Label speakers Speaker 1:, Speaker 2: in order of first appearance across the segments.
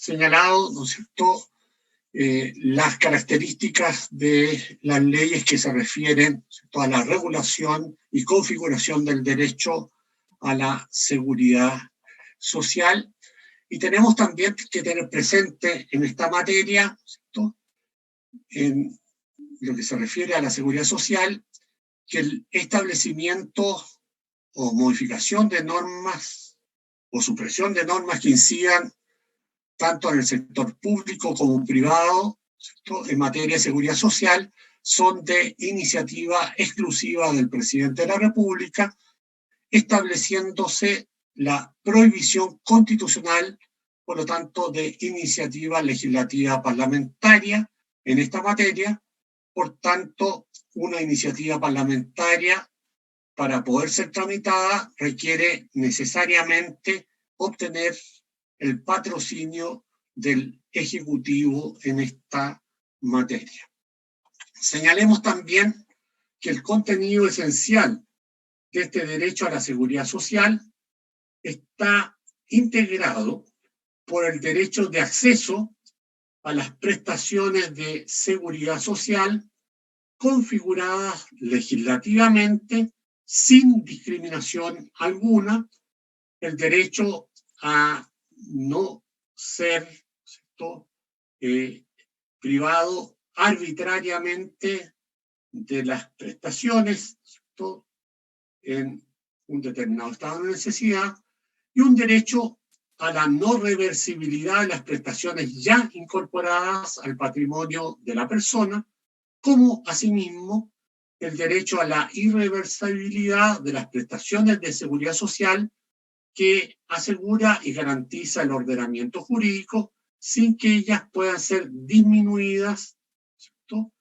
Speaker 1: señalado, ¿no es cierto?, las características de las leyes que se refieren, ¿cierto?, a la regulación y configuración del derecho a la seguridad social. Y tenemos también que tener presente en esta materia, ¿cierto?, en lo que se refiere a la seguridad social, que el establecimiento o modificación de normas o supresión de normas que incidan tanto en el sector público como privado, ¿cierto?, en materia de seguridad social, son de iniciativa exclusiva del presidente de la República, estableciéndose la prohibición constitucional, por lo tanto, de iniciativa legislativa parlamentaria en esta materia. Por tanto, una iniciativa parlamentaria, para poder ser tramitada, requiere necesariamente obtener el patrocinio del Ejecutivo en esta materia. Señalemos también que el contenido esencial de este derecho a la seguridad social está integrado por el derecho de acceso a las prestaciones de seguridad social configuradas legislativamente sin discriminación alguna, el derecho a no ser, ¿cierto?, privado arbitrariamente de las prestaciones, ¿cierto?, en un determinado estado de necesidad, y un derecho a la no reversibilidad de las prestaciones ya incorporadas al patrimonio de la persona, como asimismo el derecho a la irreversibilidad de las prestaciones de seguridad social que asegura y garantiza el ordenamiento jurídico sin que ellas puedan ser disminuidas, ¿cierto?,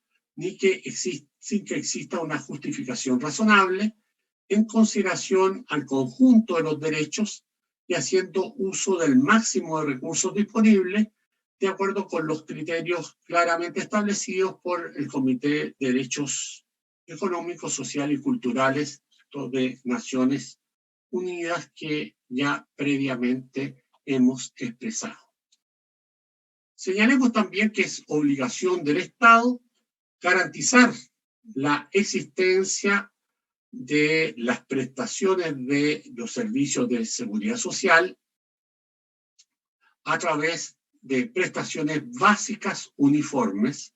Speaker 1: sin que exista una justificación razonable en consideración al conjunto de los derechos y haciendo uso del máximo de recursos disponibles de acuerdo con los criterios claramente establecidos por el Comité de Derechos Económicos, Sociales y Culturales de Naciones Unidas que ya previamente hemos expresado. Señalemos también que es obligación del Estado garantizar la existencia de las prestaciones de los servicios de seguridad social a través de prestaciones básicas uniformes,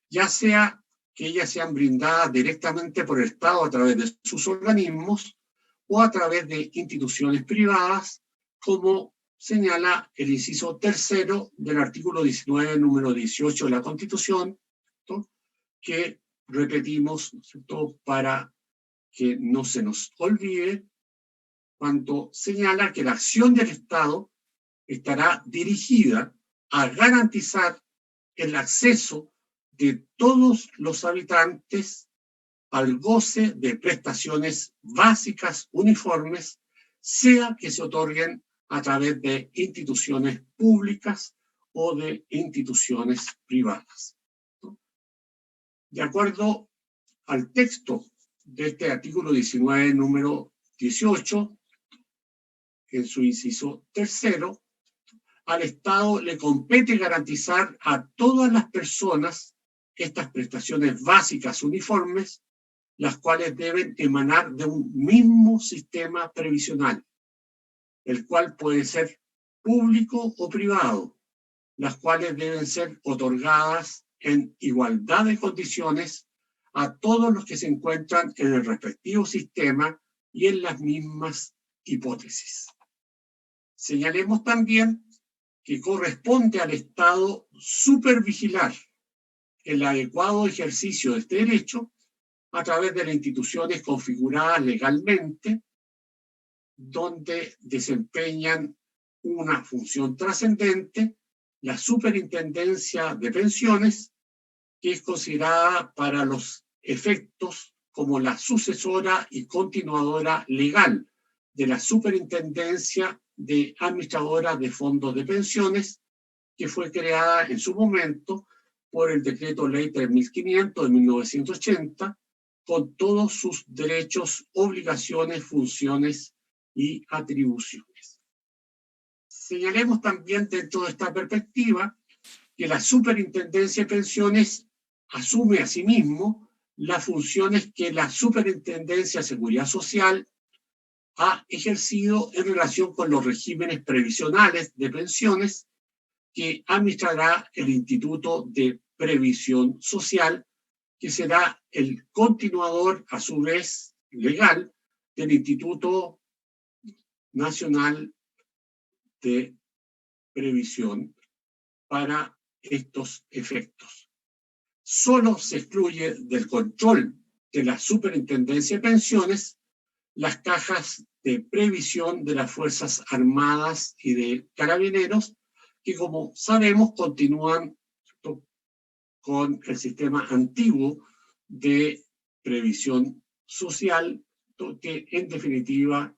Speaker 1: ya sea que ellas sean brindadas directamente por el Estado a través de sus organismos o a través de instituciones privadas, como señala el inciso tercero del artículo 19, número 18 de la Constitución, ¿no?, que repetimos, ¿cierto?, para que no se nos olvide, cuando señala que la acción del Estado estará dirigida a garantizar el acceso de todos los habitantes al goce de prestaciones básicas uniformes, sea que se otorguen a través de instituciones públicas o de instituciones privadas. De acuerdo al texto de este artículo 19, número 18, en su inciso tercero, al Estado le compete garantizar a todas las personas estas prestaciones básicas uniformes, las cuales deben emanar de un mismo sistema previsional, el cual puede ser público o privado, las cuales deben ser otorgadas en igualdad de condiciones a todos los que se encuentran en el respectivo sistema y en las mismas hipótesis. Señalemos también que corresponde al Estado supervigilar el adecuado ejercicio de este derecho a través de las instituciones configuradas legalmente, donde desempeñan una función trascendente la Superintendencia de Pensiones, que es considerada para los efectos como la sucesora y continuadora legal de la Superintendencia de Administradora de Fondos de Pensiones, que fue creada en su momento por el Decreto Ley 3500 de 1980, con todos sus derechos, obligaciones, funciones y atribuciones. Señalemos también dentro de esta perspectiva que la Superintendencia de Pensiones asume asimismo las funciones que la Superintendencia de Seguridad Social ha ejercido en relación con los regímenes previsionales de pensiones que administrará el Instituto de Previsión Social, que será el continuador, a su vez, legal del Instituto Nacional de Previsión para estos efectos. Solo se excluye del control de la Superintendencia de Pensiones las cajas de previsión de las Fuerzas Armadas y de Carabineros, que como sabemos continúan con el sistema antiguo de previsión social, que en definitiva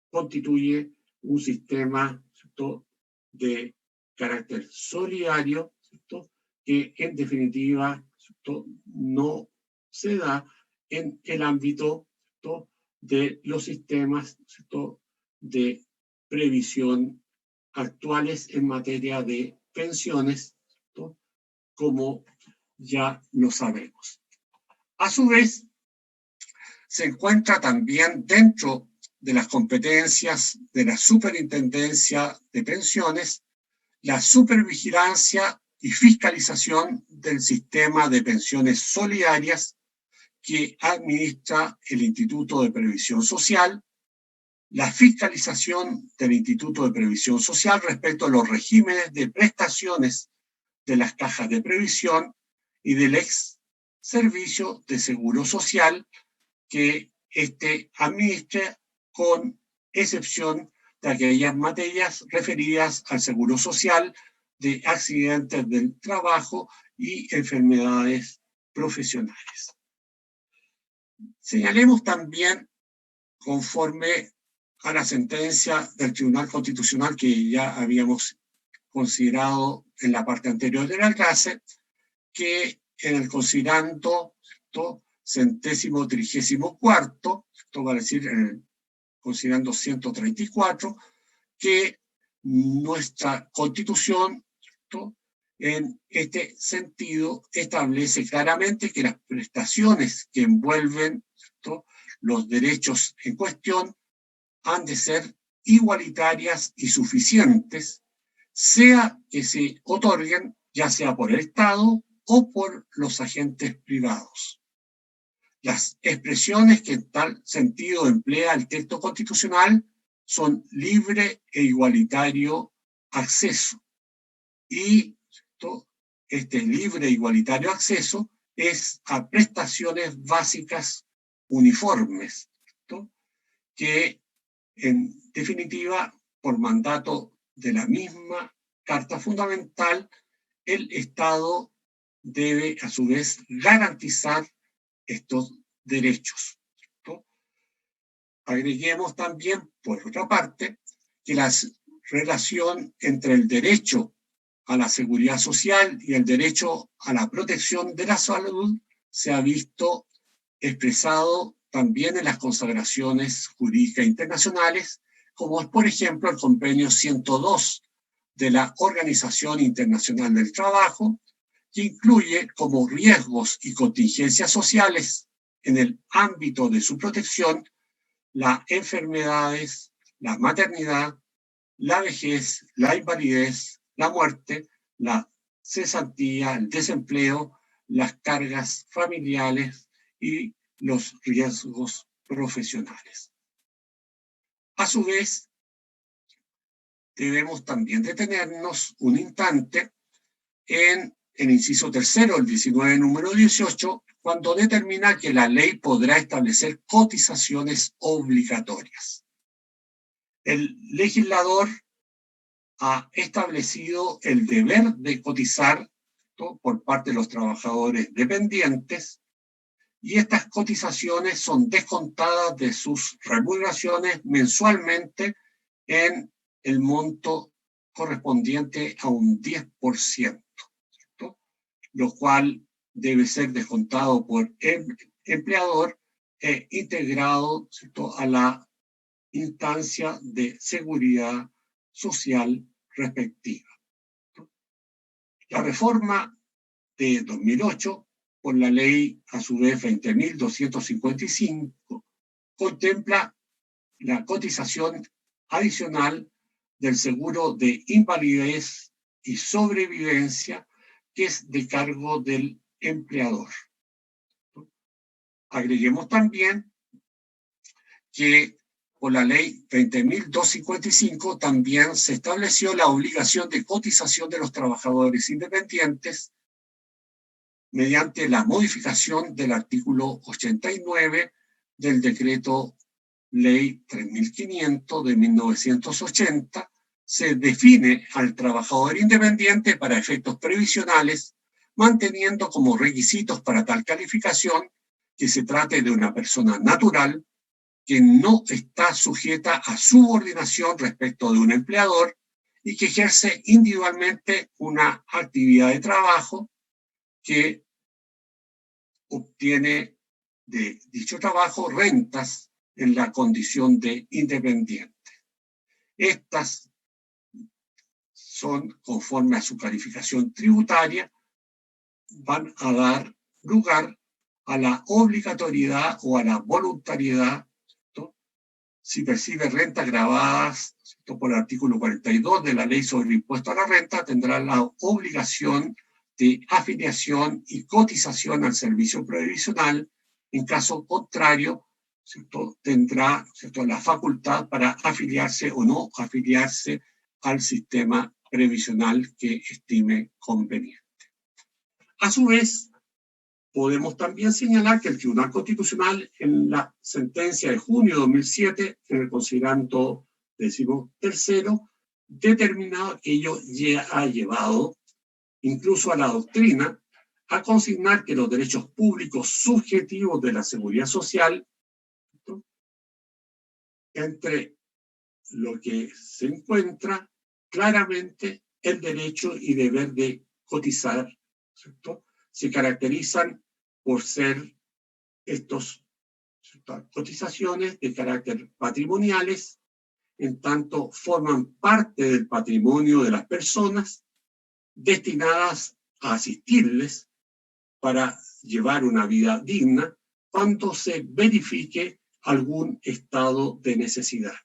Speaker 1: constituye un sistema de carácter solidario, que en definitiva no se da en el ámbito de los sistemas de previsión actuales en materia de pensiones, como ya lo sabemos. A su vez, se encuentra también dentro de las competencias de la Superintendencia de Pensiones la supervigilancia y fiscalización del sistema de pensiones solidarias que administra el Instituto de Previsión Social, la fiscalización del Instituto de Previsión Social respecto a los regímenes de prestaciones de las cajas de previsión y del ex Servicio de Seguro Social que administre, con excepción de aquellas materias referidas al seguro social de accidentes del trabajo y enfermedades profesionales. Señalemos también, conforme a la sentencia del Tribunal Constitucional que ya habíamos considerado en la parte anterior de la clase, que en el considerando centésimo trigésimo cuarto, esto va a decir en el considerando 134, que nuestra Constitución, en este sentido, establece claramente que las prestaciones que envuelven los derechos en cuestión han de ser igualitarias y suficientes, sea que se otorguen ya sea por el Estado o por los agentes privados. Las expresiones que en tal sentido emplea el texto constitucional son libre e igualitario acceso. Y este libre e igualitario acceso es a prestaciones básicas uniformes, que en definitiva, por mandato de la misma Carta Fundamental, el Estado debe a su vez garantizar estos derechos. Agreguemos también, por otra parte, que la relación entre el derecho a la seguridad social y el derecho a la protección de la salud se ha visto expresado también en las consagraciones jurídicas internacionales, como es, por ejemplo, el Convenio 102 de la Organización Internacional del Trabajo, que incluye como riesgos y contingencias sociales en el ámbito de su protección las enfermedades, la maternidad, la vejez, la invalidez, la muerte, la cesantía, el desempleo, las cargas familiares y los riesgos profesionales. A su vez, debemos también detenernos un instante en el inciso tercero, el 19, número 18, cuando determina que la ley podrá establecer cotizaciones obligatorias. El legislador ha establecido el deber de cotizar por parte de los trabajadores dependientes, y estas cotizaciones son descontadas de sus remuneraciones mensualmente en el monto correspondiente a un 10%, ¿cierto? Lo cual debe ser descontado por el empleador e integrado, ¿cierto?, a la instancia de seguridad social respectiva. La reforma de 2008, por la ley a su vez 20.255, contempla la cotización adicional del seguro de invalidez y sobrevivencia, que es de cargo del empleador. Agreguemos también que por la ley 20.255 también se estableció la obligación de cotización de los trabajadores independientes mediante la modificación del artículo 89 del decreto ley 3.500 de 1980. Se define al trabajador independiente para efectos previsionales, manteniendo como requisitos para tal calificación que se trate de una persona natural que no está sujeta a subordinación respecto de un empleador y que ejerce individualmente una actividad de trabajo, que obtiene de dicho trabajo rentas en la condición de independiente. Estas son, conforme a su calificación tributaria, van a dar lugar a la obligatoriedad o a la voluntariedad, ¿cierto? Si percibe rentas gravadas, ¿cierto?, por el artículo 42 de la Ley sobre el Impuesto a la Renta, tendrá la obligación de afiliación y cotización al servicio previsional. En caso contrario, ¿cierto?, tendrá, ¿cierto?, la facultad para afiliarse o no afiliarse al sistema previsional que estime conveniente. A su vez, podemos también señalar que el Tribunal Constitucional, en la sentencia de junio de 2007, en el considerando 13º, determinado que ello ya ha llevado incluso a la doctrina a consignar que los derechos públicos subjetivos de la seguridad social, ¿cierto?, entre lo que se encuentra claramente el derecho y deber de cotizar, ¿cierto?, se caracterizan por ser estas cotizaciones de carácter patrimoniales, en tanto forman parte del patrimonio de las personas destinadas a asistirles para llevar una vida digna cuando se verifique algún estado de necesidad.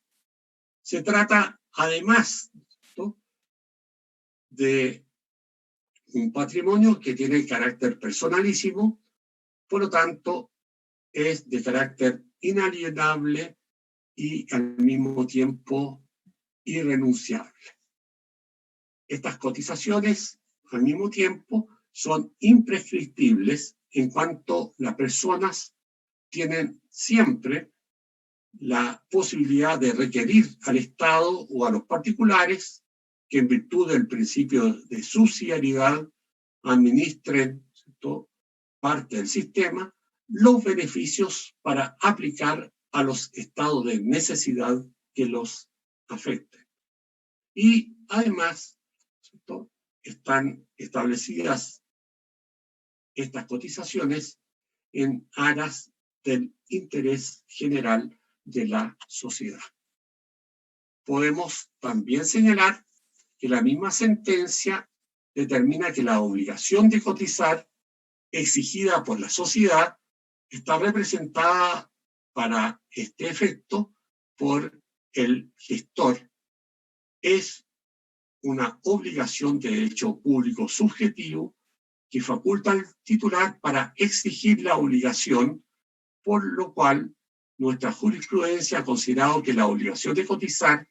Speaker 1: Se trata, además, ¿no?, de un patrimonio que tiene carácter personalísimo, por lo tanto, es de carácter inalienable y al mismo tiempo irrenunciable. Estas cotizaciones, al mismo tiempo, son imprescriptibles en cuanto las personas tienen siempre la posibilidad de requerir al Estado o a los particulares que, en virtud del principio de subsidiariedad, administren, ¿cierto?, parte del sistema, los beneficios para aplicar a los estados de necesidad que los afecten. Y además, ¿cierto?, están establecidas estas cotizaciones en aras del interés general de la sociedad. Podemos también señalar que la misma sentencia determina que la obligación de cotizar exigida por la sociedad está representada para este efecto por el gestor. Es una obligación de derecho público subjetivo que faculta al titular para exigir la obligación, por lo cual nuestra jurisprudencia ha considerado que la obligación de cotizar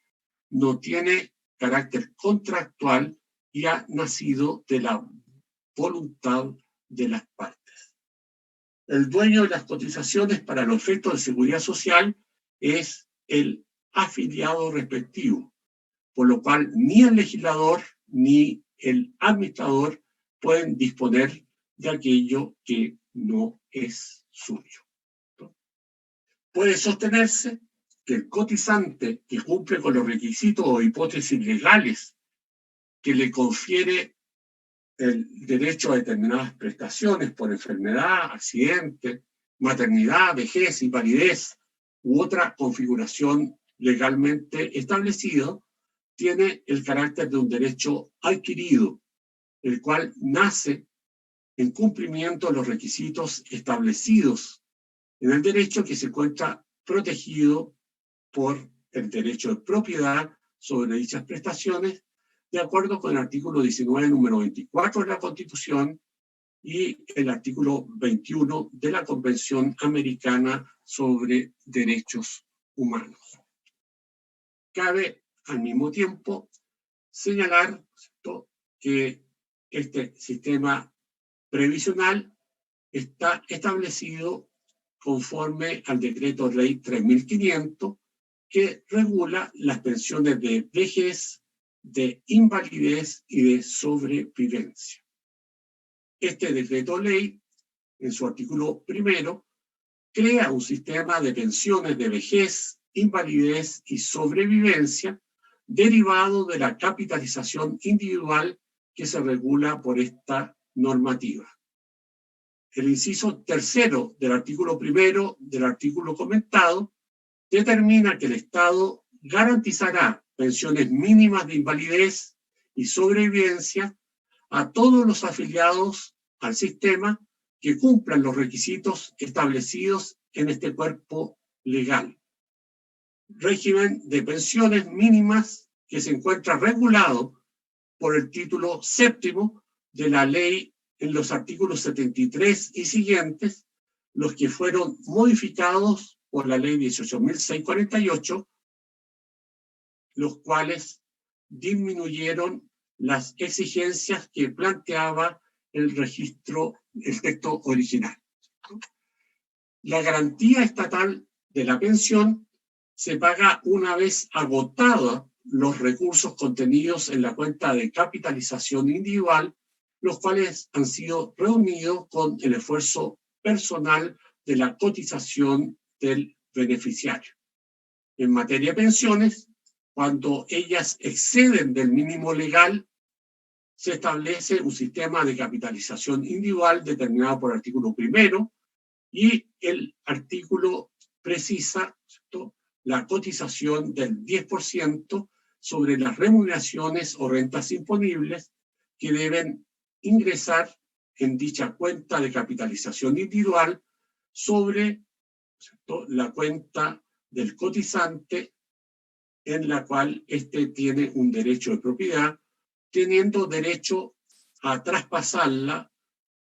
Speaker 1: no tiene carácter contractual y ha nacido de la voluntad de las partes. El dueño de las cotizaciones para los efectos de seguridad social es el afiliado respectivo, por lo cual ni el legislador ni el administrador pueden disponer de aquello que no es suyo. Puede sostenerse que el cotizante que cumple con los requisitos o hipótesis legales que le confiere el derecho a determinadas prestaciones por enfermedad, accidente, maternidad, vejez, invalidez u otra configuración legalmente establecido, tiene el carácter de un derecho adquirido, el cual nace en cumplimiento de los requisitos establecidos en el derecho, que se encuentra protegido por el derecho de propiedad sobre dichas prestaciones, de acuerdo con el artículo 19, número 24 de la Constitución y el artículo 21 de la Convención Americana sobre Derechos Humanos. Cabe al mismo tiempo señalar, ¿cierto?, que este sistema previsional está establecido conforme al decreto ley 3500, que regula las pensiones de vejez, de invalidez y de sobrevivencia. Este decreto ley, en su artículo primero, crea un sistema de pensiones de vejez, invalidez y sobrevivencia derivado de la capitalización individual que se regula por esta normativa. El inciso tercero del artículo primero del artículo comentado determina que el Estado garantizará pensiones mínimas de invalidez y sobrevivencia a todos los afiliados al sistema que cumplan los requisitos establecidos en este cuerpo legal. Régimen de pensiones mínimas que se encuentra regulado por el título séptimo de la ley en los artículos 73 y siguientes, los que fueron modificados por la ley 18.648, los cuales disminuyeron las exigencias que planteaba el registro, el texto original. La garantía estatal de la pensión se paga una vez agotados los recursos contenidos en la cuenta de capitalización individual, los cuales han sido reunidos con el esfuerzo personal de la cotización del beneficiario. En materia de pensiones, cuando ellas exceden del mínimo legal, se establece un sistema de capitalización individual determinado por el artículo primero, y el artículo precisa, ¿cierto?, la cotización del 10% sobre las remuneraciones o rentas imponibles que deben ingresar en dicha cuenta de capitalización individual sobre, ¿cierto?, la cuenta del cotizante, en la cual éste tiene un derecho de propiedad, teniendo derecho a traspasarla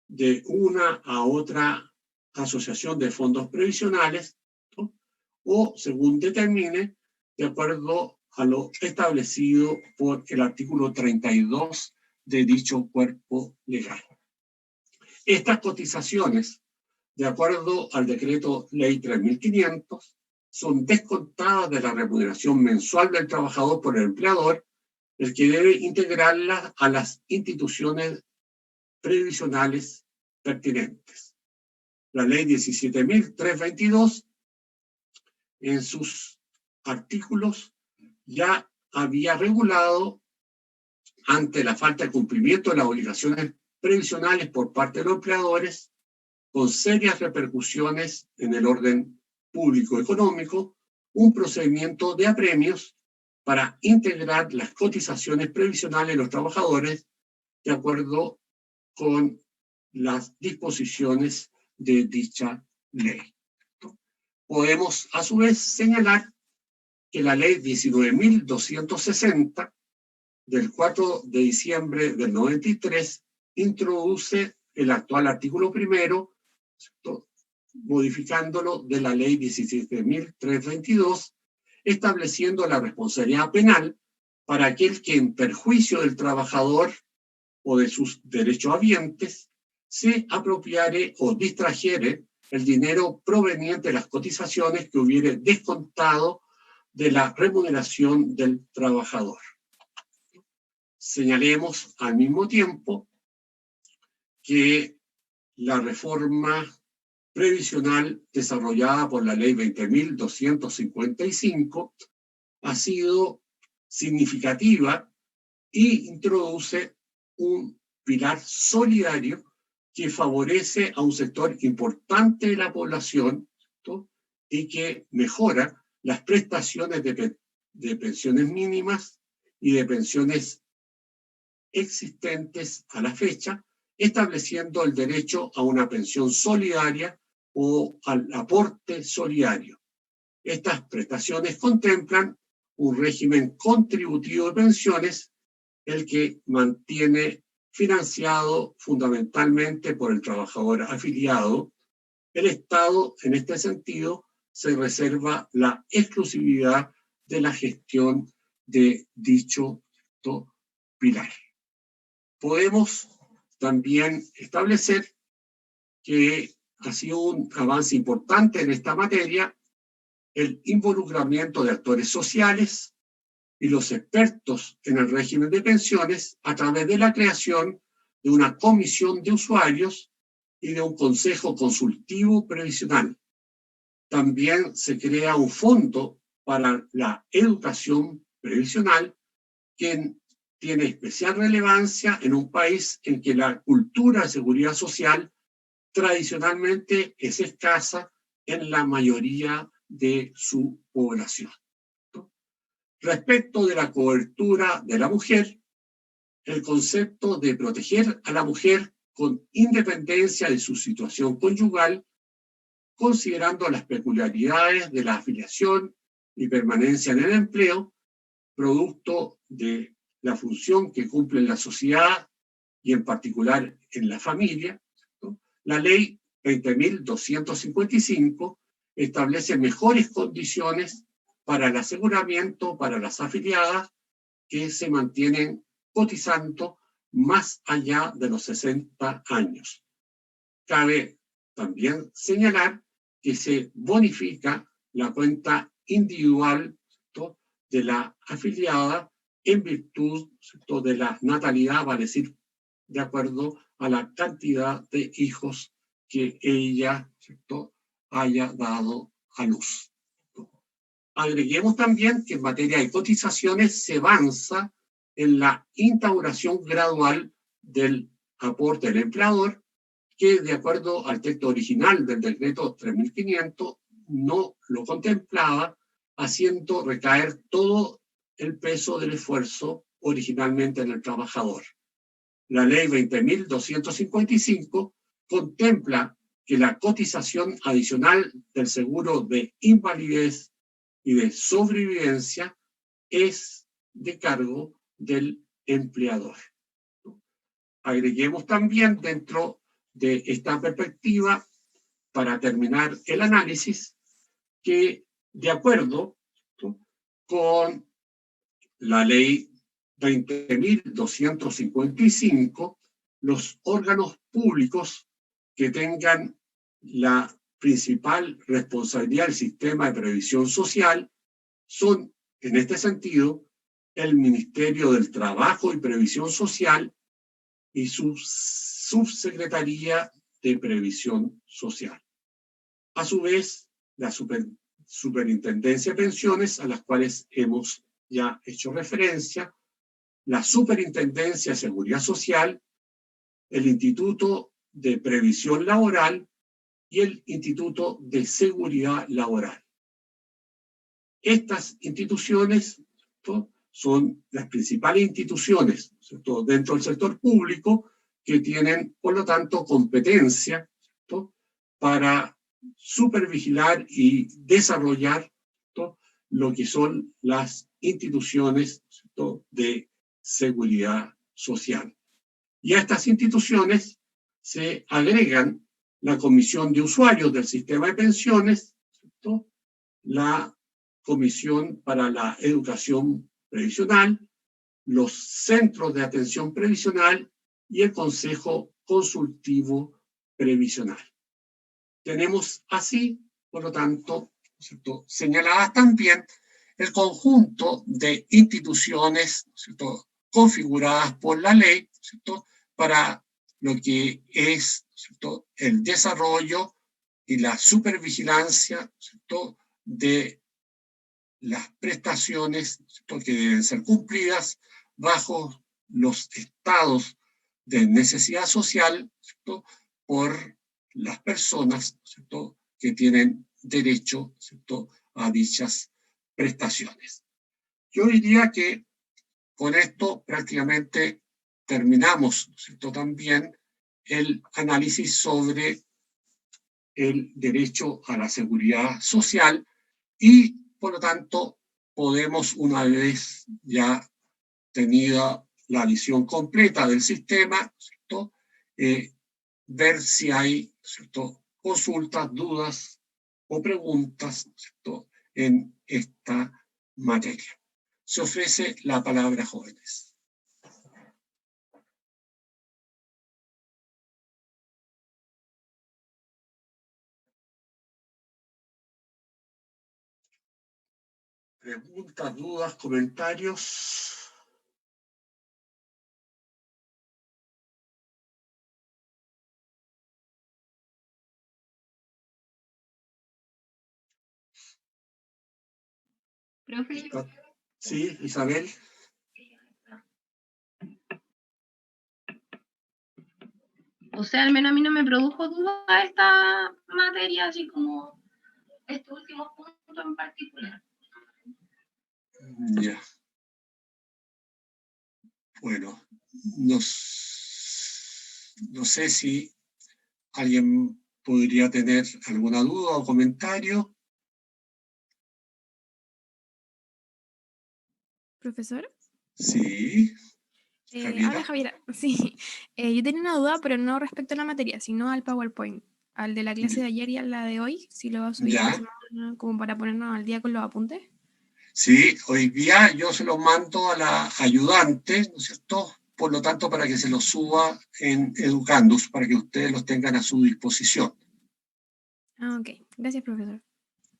Speaker 1: de una a otra asociación de fondos previsionales, ¿no?, o según determine, de acuerdo a lo establecido por el artículo 32 de dicho cuerpo legal. Estas cotizaciones, de acuerdo al decreto ley 3500, son descontadas de la remuneración mensual del trabajador por el empleador, el que debe integrarlas a las instituciones previsionales pertinentes. La ley 17.322, en sus artículos, ya había regulado, ante la falta de cumplimiento de las obligaciones previsionales por parte de los empleadores, con serias repercusiones en el orden público económico, un procedimiento de apremios para integrar las cotizaciones previsionales de los trabajadores de acuerdo con las disposiciones de dicha ley. Podemos, a su vez, señalar que la ley 19.260 del 4 de diciembre del 93 introduce el actual artículo primero, ¿cierto?, modificándolo de la ley 17.322, estableciendo la responsabilidad penal para aquel que en perjuicio del trabajador o de sus derechohabientes se apropiare o distrajere el dinero proveniente de las cotizaciones que hubiere descontado de la remuneración del trabajador. Señalemos al mismo tiempo que la reforma previsional desarrollada por la ley 20.255 ha sido significativa y introduce un pilar solidario que favorece a un sector importante de la población, ¿cierto?, y que mejora las prestaciones de pensiones mínimas y de pensiones existentes a la fecha, estableciendo el derecho a una pensión solidaria o al aporte solidario. Estas prestaciones contemplan un régimen contributivo de pensiones, el que mantiene financiado fundamentalmente por el trabajador afiliado. El Estado, en este sentido, se reserva la exclusividad de la gestión de dicho pilar. Podemos también establecer que ha sido un avance importante en esta materia el involucramiento de actores sociales y los expertos en el régimen de pensiones a través de la creación de una comisión de usuarios y de un consejo consultivo previsional. También se crea un fondo para la educación previsional que tiene especial relevancia en un país en que la cultura de seguridad social tradicionalmente es escasa en la mayoría de su población. Respecto de la cobertura de la mujer, el concepto de proteger a la mujer con independencia de su situación conyugal, considerando las peculiaridades de la afiliación y permanencia en el empleo, producto de la función que cumple en la sociedad y en particular en la familia, ¿no? La ley 20.255 establece mejores condiciones para el aseguramiento para las afiliadas que se mantienen cotizando más allá de los 60 años. Cabe también señalar que se bonifica la cuenta individual, ¿no?, de la afiliada en virtud, ¿cierto?, de la natalidad, vale decir, de acuerdo a la cantidad de hijos que ella, ¿cierto?, haya dado a luz. Agreguemos también que en materia de cotizaciones se avanza en la instauración gradual del aporte del empleador, que de acuerdo al texto original del decreto 3.500 no lo contemplaba, haciendo recaer todo el peso del esfuerzo originalmente en el trabajador. La ley 20.255 contempla que la cotización adicional del seguro de invalidez y de sobrevivencia es de cargo del empleador. Agreguemos también dentro de esta perspectiva, para terminar el análisis, que de acuerdo, ¿no?, con la ley 20.255, los órganos públicos que tengan la principal responsabilidad del sistema de previsión social son, en este sentido, el Ministerio del Trabajo y Previsión Social y su Subsecretaría de Previsión Social. A su vez, la Superintendencia de Pensiones, a las cuales hemos ya hecho referencia, la Superintendencia de Seguridad Social, el Instituto de Previsión Laboral y el Instituto de Seguridad Laboral. Estas instituciones, ¿cierto?, son las principales instituciones, ¿cierto?, dentro del sector público que tienen, por lo tanto, competencia, ¿cierto?, para supervigilar y desarrollar, ¿cierto?, lo que son las instituciones, ¿cierto?, de seguridad social. Y a estas instituciones se agregan la Comisión de Usuarios del Sistema de Pensiones, ¿cierto?, la Comisión para la Educación Previsional, los Centros de Atención Previsional y el Consejo Consultivo Previsional. Tenemos así, por lo tanto, ¿cierto?, señaladas también el conjunto de instituciones, ¿cierto?, configuradas por la ley, ¿cierto?, para lo que es, ¿cierto?, el desarrollo y la supervigilancia, ¿cierto?, de las prestaciones, ¿cierto?, que deben ser cumplidas bajo los estados de necesidad social, ¿cierto?, por las personas, ¿cierto?, que tienen derecho, ¿cierto?, a dichas prestaciones. Yo diría que con esto prácticamente terminamos, ¿no es cierto?, también el análisis sobre el derecho a la seguridad social y, por lo tanto, podemos, una vez ya tenida la visión completa del sistema, ¿cierto?, ver si hay, ¿cierto?, consultas, dudas o preguntas, ¿cierto?, en esta materia. Se ofrece la palabra, jóvenes. Preguntas, dudas, comentarios.
Speaker 2: Profe.
Speaker 1: Sí, Isabel.
Speaker 2: O sea, al menos a mí no me produjo duda esta materia, así como este último punto en particular.
Speaker 1: Ya. Bueno, no sé si alguien podría tener alguna duda o comentario.
Speaker 3: ¿Profesor?
Speaker 1: Sí.
Speaker 3: Habla Javiera. Sí, yo tenía una duda, pero no respecto a la materia, sino al PowerPoint, al de la clase de ayer y a la de hoy, si lo va a subir esta semana como para ponernos al día con los apuntes.
Speaker 1: Sí, hoy día yo se lo mando a la ayudante, ¿no es cierto? Por lo tanto, para que se los suba en Educandus, para que ustedes los tengan a su disposición.
Speaker 3: Ah, ok. Gracias, profesor.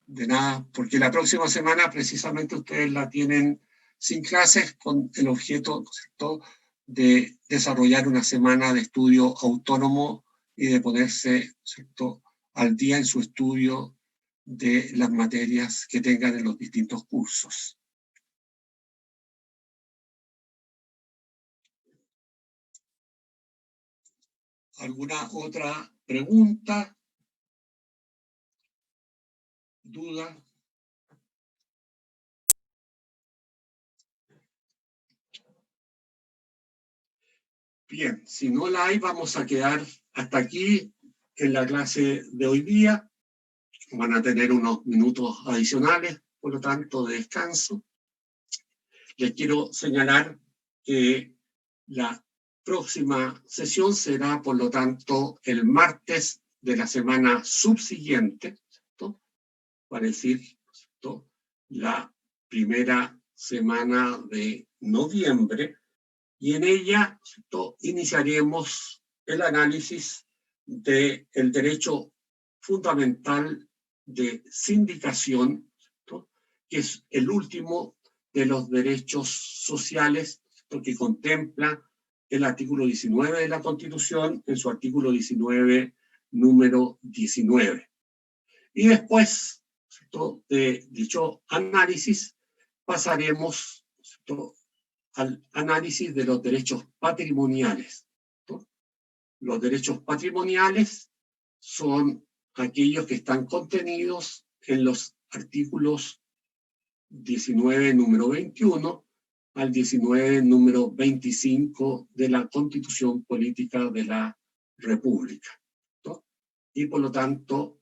Speaker 1: De nada, porque la próxima semana precisamente ustedes la tienen sin clases con el objeto, ¿no es cierto?, de desarrollar una semana de estudio autónomo y de ponerse, ¿no es cierto?, al día en su estudio de las materias que tengan en los distintos cursos. ¿Alguna otra pregunta? ¿Duda? Bien, si no la hay, vamos a quedar hasta aquí en la clase de hoy día. Van a tener unos minutos adicionales, por lo tanto, de descanso. Les quiero señalar que la próxima sesión será, por lo tanto, el martes de la semana subsiguiente, ¿cierto?, para decir, ¿cierto?, la primera semana de noviembre, y en ella, ¿cierto?, iniciaremos el análisis del derecho fundamental de sindicación, ¿cierto?, que es el último de los derechos sociales, ¿cierto?, que contempla el artículo 19 de la Constitución en su artículo 19, número 19. Y después, ¿cierto?, de dicho análisis pasaremos, ¿cierto?, al análisis de los derechos patrimoniales, ¿no? Los derechos patrimoniales son aquellos que están contenidos en los artículos 19, número 21, al 19, número 25 de la Constitución Política de la República, ¿no? Y por lo tanto,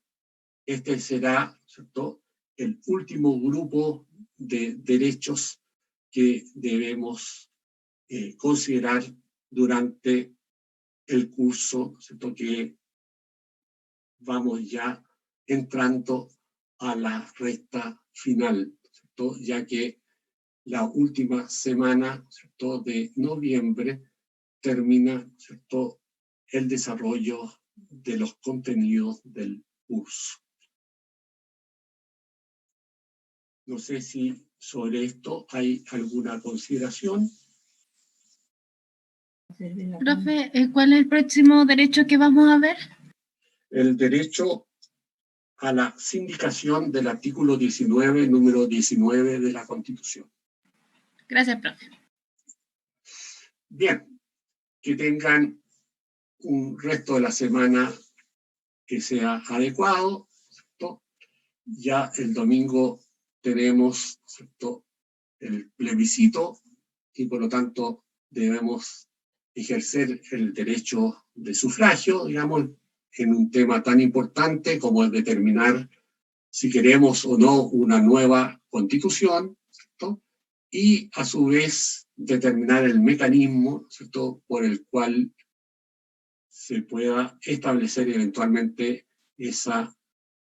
Speaker 1: este será, ¿cierto?, el último grupo de derechos que debemos considerar durante el curso, ¿cierto?, que vamos ya entrando a la recta final, ¿cierto?, ya que la última semana, ¿cierto?, de noviembre termina, ¿cierto?, el desarrollo de los contenidos del curso. No sé si sobre esto hay alguna consideración.
Speaker 2: Profe, ¿cuál es el próximo derecho que vamos a ver?
Speaker 1: El derecho a la sindicación del artículo 19, número 19 de la Constitución.
Speaker 2: Gracias, profe.
Speaker 1: Bien, que tengan un resto de la semana que sea adecuado, ¿cierto? Ya el domingo tenemos, ¿cierto?, el plebiscito y por lo tanto debemos ejercer el derecho de sufragio, digamos, en un tema tan importante como es determinar si queremos o no una nueva constitución, ¿cierto?, y a su vez determinar el mecanismo, ¿cierto?, por el cual se pueda establecer eventualmente esa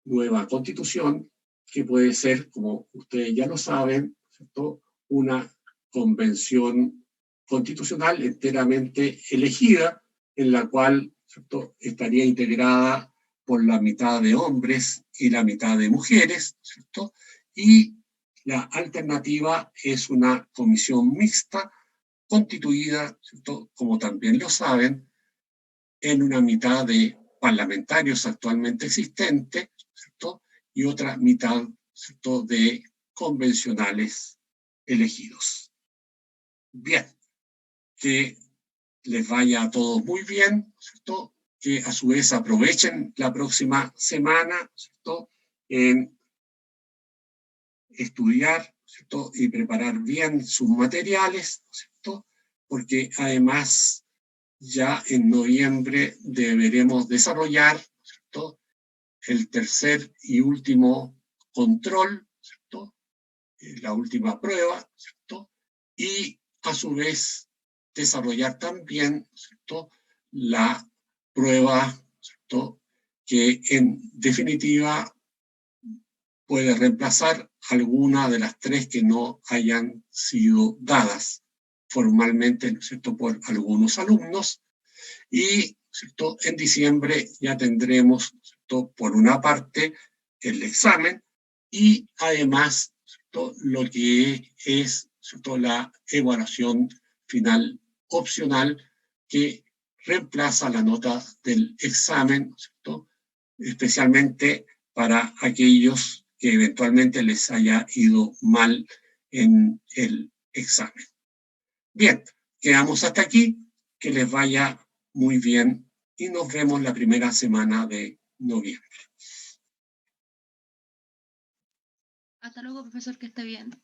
Speaker 1: nueva constitución, que puede ser, como ustedes ya lo saben, ¿cierto?, una convención constitucional enteramente elegida, en la cual, ¿cierto?, estaría integrada por la mitad de hombres y la mitad de mujeres, ¿cierto? Y la alternativa es una comisión mixta constituida, ¿cierto?, como también lo saben, en una mitad de parlamentarios actualmente existentes, ¿cierto?, y otra mitad, ¿cierto?, de convencionales elegidos. Bien, que les vaya a todos muy bien, ¿cierto?, que a su vez aprovechen la próxima semana, ¿cierto?, en estudiar, ¿cierto?, y preparar bien sus materiales, ¿cierto?, porque además ya en noviembre deberemos desarrollar, ¿cierto?, el tercer y último control, ¿cierto?, la última prueba, ¿cierto?, y a su vez desarrollar también, ¿cierto?, la prueba, ¿cierto?, que en definitiva puede reemplazar alguna de las tres que no hayan sido dadas formalmente, ¿no es cierto?, por algunos alumnos. Y, ¿cierto?, en diciembre ya tendremos, ¿cierto?, por una parte el examen y además, ¿cierto?, lo que es, ¿cierto?, la evaluación final opcional que reemplaza la nota del examen, ¿cierto?, especialmente para aquellos que eventualmente les haya ido mal en el examen. Bien, quedamos hasta aquí. Que les vaya muy bien y nos vemos la primera semana de noviembre.
Speaker 2: Hasta luego, profesor, que esté bien.